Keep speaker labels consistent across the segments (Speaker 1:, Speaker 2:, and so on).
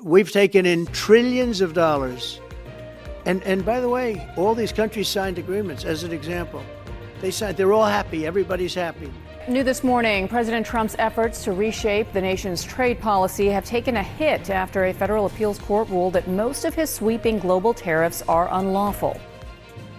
Speaker 1: We've taken in trillions of dollars. And by the way, all these countries signed agreements, as an example. They're all happy. Everybody's happy.
Speaker 2: New this morning, President Trump's efforts to reshape the nation's trade policy have taken a hit after a federal appeals court ruled that most of his sweeping global tariffs are unlawful.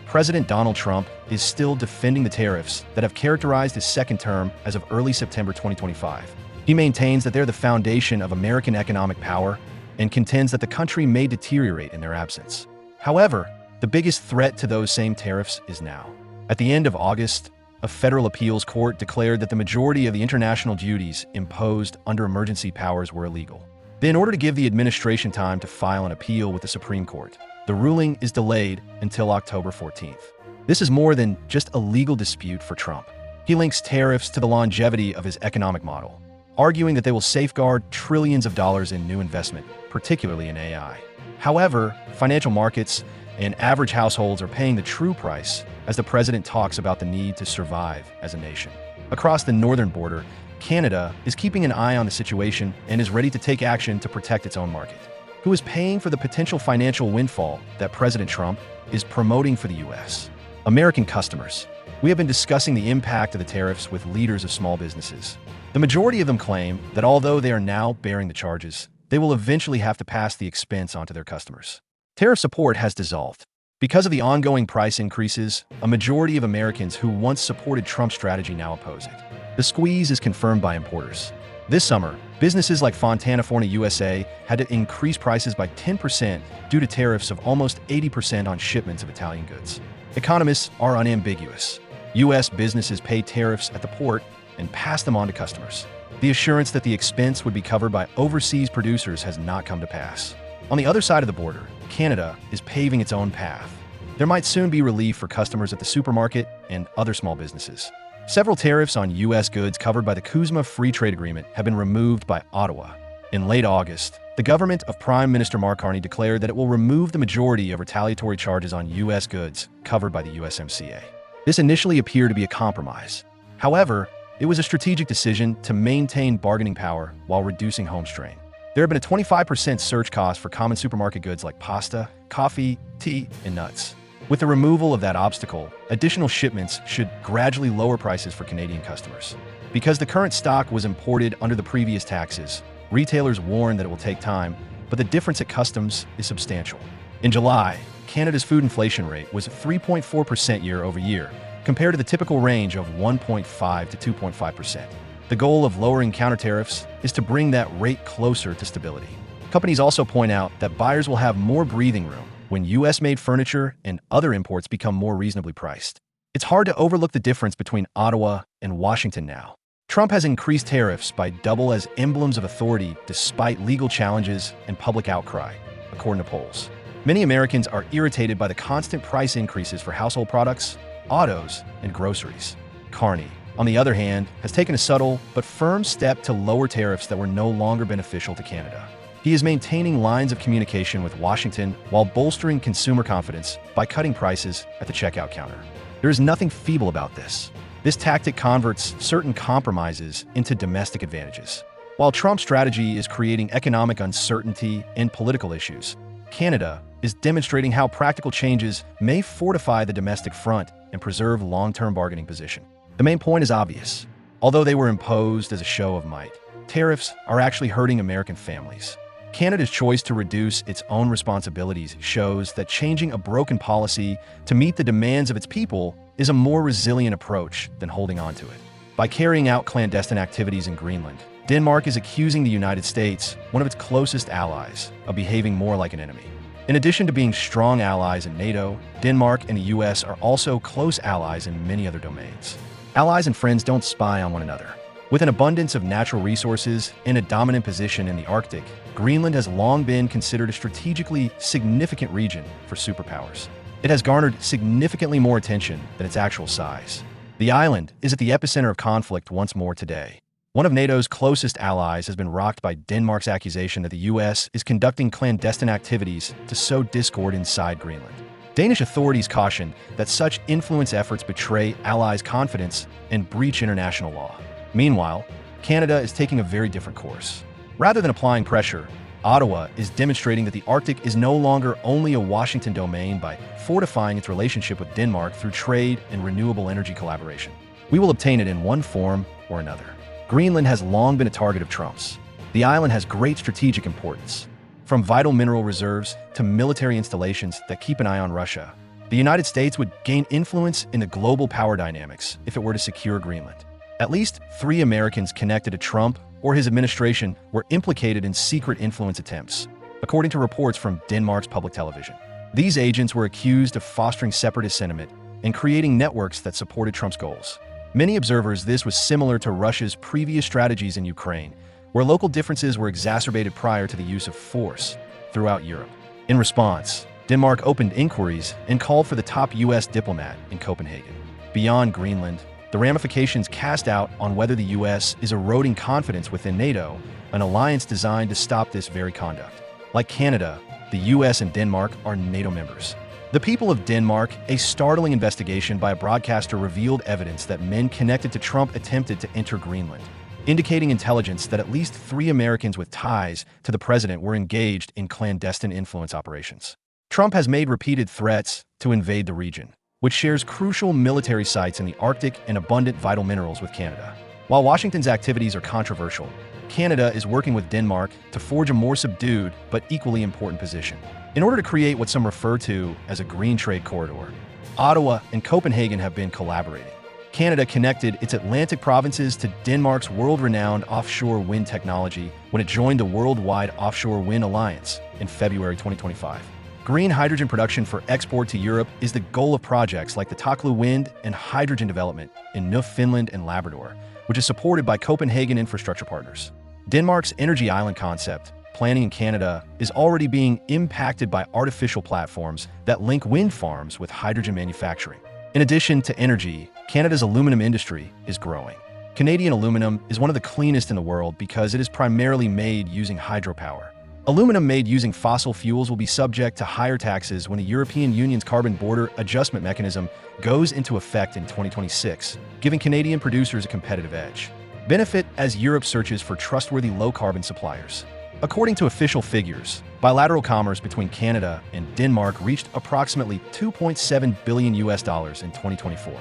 Speaker 3: President Donald Trump is still defending the tariffs that have characterized his second term as of early September 2025. He maintains that they're the foundation of American economic power and contends that the country may deteriorate in their absence. However, the biggest threat to those same tariffs is now. At the end of August, a federal appeals court declared that the majority of the international duties imposed under emergency powers were illegal. In order to give the administration time to file an appeal with the Supreme Court, the ruling is delayed until October 14th. This is more than just a legal dispute for Trump. He links tariffs to the longevity of his economic model, arguing that they will safeguard trillions of dollars in new investment, particularly in AI. However, financial markets and average households are paying the true price as the president talks about the need to survive as a nation. Across the northern border, Canada is keeping an eye on the situation and is ready to take action to protect its own market. Who is paying for the potential financial windfall that President Trump is promoting for the U.S.? American customers. We have been discussing the impact of the tariffs with leaders of small businesses. The majority of them claim that although they are now bearing the charges, they will eventually have to pass the expense onto their customers. Tariff support has dissolved. Because of the ongoing price increases, a majority of Americans who once supported Trump's strategy now oppose it. The squeeze is confirmed by importers. This summer, businesses like Fontana USA had to increase prices by 10% due to tariffs of almost 80% on shipments of Italian goods. Economists are unambiguous. U.S. businesses pay tariffs at the port and pass them on to customers. The assurance that the expense would be covered by overseas producers has not come to pass. On the other side of the border, Canada is paving its own path. There might soon be relief for customers at the supermarket and other small businesses. Several tariffs on U.S. goods covered by the CUSMA Free Trade Agreement have been removed by Ottawa. In late August, the government of Prime Minister Mark Carney declared that it will remove the majority of retaliatory charges on U.S. goods covered by the USMCA. This initially appeared to be a compromise. However, it was a strategic decision to maintain bargaining power while reducing home strain. There have been a 25% surge cost for common supermarket goods like pasta, coffee, tea, and nuts. With the removal of that obstacle, additional shipments should gradually lower prices for Canadian customers. Because the current stock was imported under the previous taxes, retailers warn that it will take time, but the difference at customs is substantial. In July, Canada's food inflation rate was 3.4% year over year, compared to the typical range of 1.5 to 2.5%. The goal of lowering counter tariffs is to bring that rate closer to stability. Companies also point out that buyers will have more breathing room when U.S.-made furniture and other imports become more reasonably priced. It's hard to overlook the difference between Ottawa and Washington now. Trump has increased tariffs by double as emblems of authority despite legal challenges and public outcry, according to polls. Many Americans are irritated by the constant price increases for household products, autos, and groceries. Carney, on the other hand, has taken a subtle but firm step to lower tariffs that were no longer beneficial to Canada. He is maintaining lines of communication with Washington while bolstering consumer confidence by cutting prices at the checkout counter. There is nothing feeble about this. This tactic converts certain compromises into domestic advantages. While Trump's strategy is creating economic uncertainty and political issues, Canada is demonstrating how practical changes may fortify the domestic front and preserve long-term bargaining position. The main point is obvious. Although they were imposed as a show of might, tariffs are actually hurting American families. Canada's choice to reduce its own responsibilities shows that changing a broken policy to meet the demands of its people is a more resilient approach than holding on to it. By carrying out clandestine activities in Greenland, Denmark is accusing the United States, one of its closest allies, of behaving more like an enemy. In addition to being strong allies in NATO, Denmark and the U.S. are also close allies in many other domains. Allies and friends don't spy on one another. With an abundance of natural resources and a dominant position in the Arctic, Greenland has long been considered a strategically significant region for superpowers. It has garnered significantly more attention than its actual size. The island is at the epicenter of conflict once more today. One of NATO's closest allies has been rocked by Denmark's accusation that the U.S. is conducting clandestine activities to sow discord inside Greenland. Danish authorities caution that such influence efforts betray allies' confidence and breach international law. Meanwhile, Canada is taking a very different course. Rather than applying pressure, Ottawa is demonstrating that the Arctic is no longer only a Washington domain by fortifying its relationship with Denmark through trade and renewable energy collaboration. We will obtain it in one form or another. Greenland has long been a target of Trump's. The island has great strategic importance. From vital mineral reserves to military installations that keep an eye on Russia, the United States would gain influence in the global power dynamics if it were to secure Greenland. At least 3 Americans connected to Trump or his administration were implicated in secret influence attempts, according to reports from Denmark's public television. These agents were accused of fostering separatist sentiment and creating networks that supported Trump's goals. Many observers, this was similar to Russia's previous strategies in Ukraine, where local differences were exacerbated prior to the use of force throughout Europe. In response, Denmark opened inquiries and called for the top U.S. diplomat in Copenhagen. Beyond Greenland, the ramifications cast out on whether the U.S. is eroding confidence within NATO, an alliance designed to stop this very conduct. Like Canada, the U.S. and Denmark are NATO members. The people of Denmark, a startling investigation by a broadcaster revealed evidence that men connected to Trump attempted to enter Greenland, indicating intelligence that at least 3 Americans with ties to the president were engaged in clandestine influence operations. Trump has made repeated threats to invade the region, which shares crucial military sites in the Arctic and abundant vital minerals with Canada. While Washington's activities are controversial, Canada is working with Denmark to forge a more subdued but equally important position. In order to create what some refer to as a green trade corridor, Ottawa and Copenhagen have been collaborating. Canada connected its Atlantic provinces to Denmark's world-renowned offshore wind technology when it joined the Worldwide Offshore Wind Alliance in February 2025. Green hydrogen production for export to Europe is the goal of projects like the Taklu wind and hydrogen development in Newfoundland and Labrador, which is supported by Copenhagen infrastructure partners. Denmark's energy island concept, planning in Canada, is already being impacted by artificial platforms that link wind farms with hydrogen manufacturing. In addition to energy, Canada's aluminum industry is growing. Canadian aluminum is one of the cleanest in the world because it is primarily made using hydropower. Aluminum made using fossil fuels will be subject to higher taxes when the European Union's carbon border adjustment mechanism goes into effect in 2026, giving Canadian producers a competitive edge. Benefit as Europe searches for trustworthy low-carbon suppliers. According to official figures, bilateral commerce between Canada and Denmark reached approximately $2.7 billion in 2024.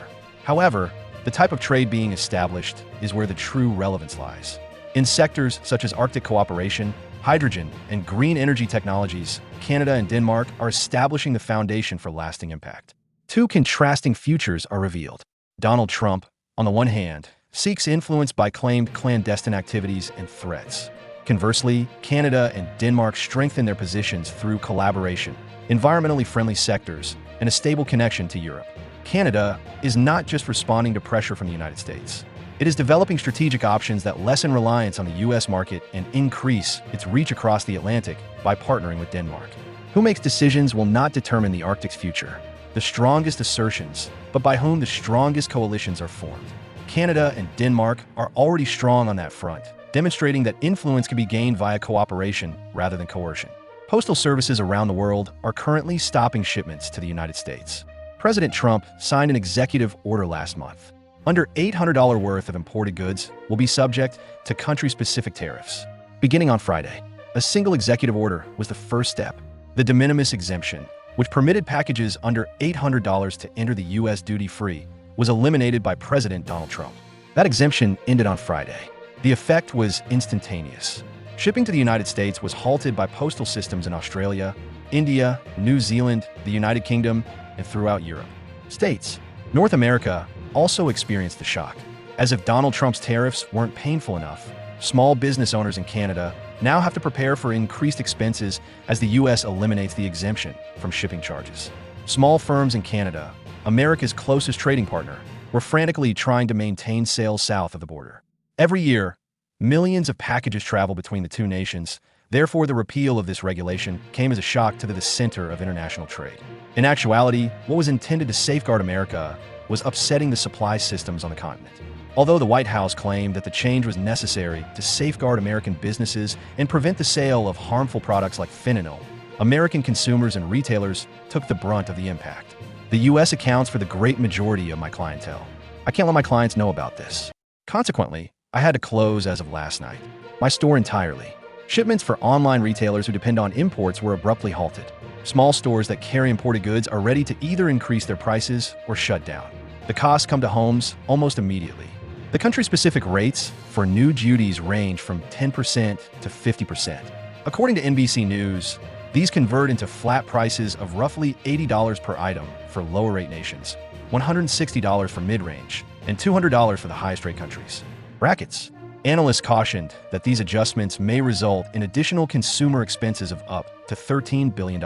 Speaker 3: However, the type of trade being established is where the true relevance lies. In sectors such as Arctic cooperation, hydrogen, and green energy technologies, Canada and Denmark are establishing the foundation for lasting impact. 2 contrasting futures are revealed. Donald Trump, on the one hand, seeks influence by claimed clandestine activities and threats. Conversely, Canada and Denmark strengthen their positions through collaboration, environmentally friendly sectors, and a stable connection to Europe. Canada is not just responding to pressure from the United States. It is developing strategic options that lessen reliance on the U.S. market and increase its reach across the Atlantic by partnering with Denmark. Who makes decisions will not determine the Arctic's future. The strongest assertions, but by whom the strongest coalitions are formed. Canada and Denmark are already strong on that front, demonstrating that influence can be gained via cooperation rather than coercion. Postal services around the world are currently stopping shipments to the United States. President Trump signed an executive order last month. Under $800 worth of imported goods will be subject to country-specific tariffs. Beginning on Friday, a single executive order was the first step. The de minimis exemption, which permitted packages under $800 to enter the U.S. duty-free, was eliminated by President Donald Trump. That exemption ended on Friday. The effect was instantaneous. Shipping to the United States was halted by postal systems in Australia, India, New Zealand, the United Kingdom, and throughout Europe. States, North America, also experienced the shock. As if Donald Trump's tariffs weren't painful enough, small business owners in Canada now have to prepare for increased expenses as the U.S. eliminates the exemption from shipping charges. Small firms in Canada, America's closest trading partner, were frantically trying to maintain sales south of the border. Every year, millions of packages travel between the 2 nations. Therefore, the repeal of this regulation came as a shock to the center of international trade. In actuality, what was intended to safeguard America was upsetting the supply systems on the continent. Although the White House claimed that the change was necessary to safeguard American businesses and prevent the sale of harmful products like fentanyl, American consumers and retailers took the brunt of the impact. The U.S. accounts for the great majority of my clientele. I can't let my clients know about this. Consequently, I had to close as of last night. My store entirely. Shipments for online retailers who depend on imports were abruptly halted. Small stores that carry imported goods are ready to either increase their prices or shut down. The costs come to homes almost immediately. The country-specific rates for new duties range from 10% to 50%. According to NBC News, these convert into flat prices of roughly $80 per item for lower-rate nations, $160 for mid-range, and $200 for the highest-rate countries. Brackets. Analysts cautioned that these adjustments may result in additional consumer expenses of up to $13 billion.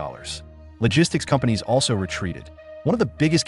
Speaker 3: Logistics companies also retreated. One of the biggest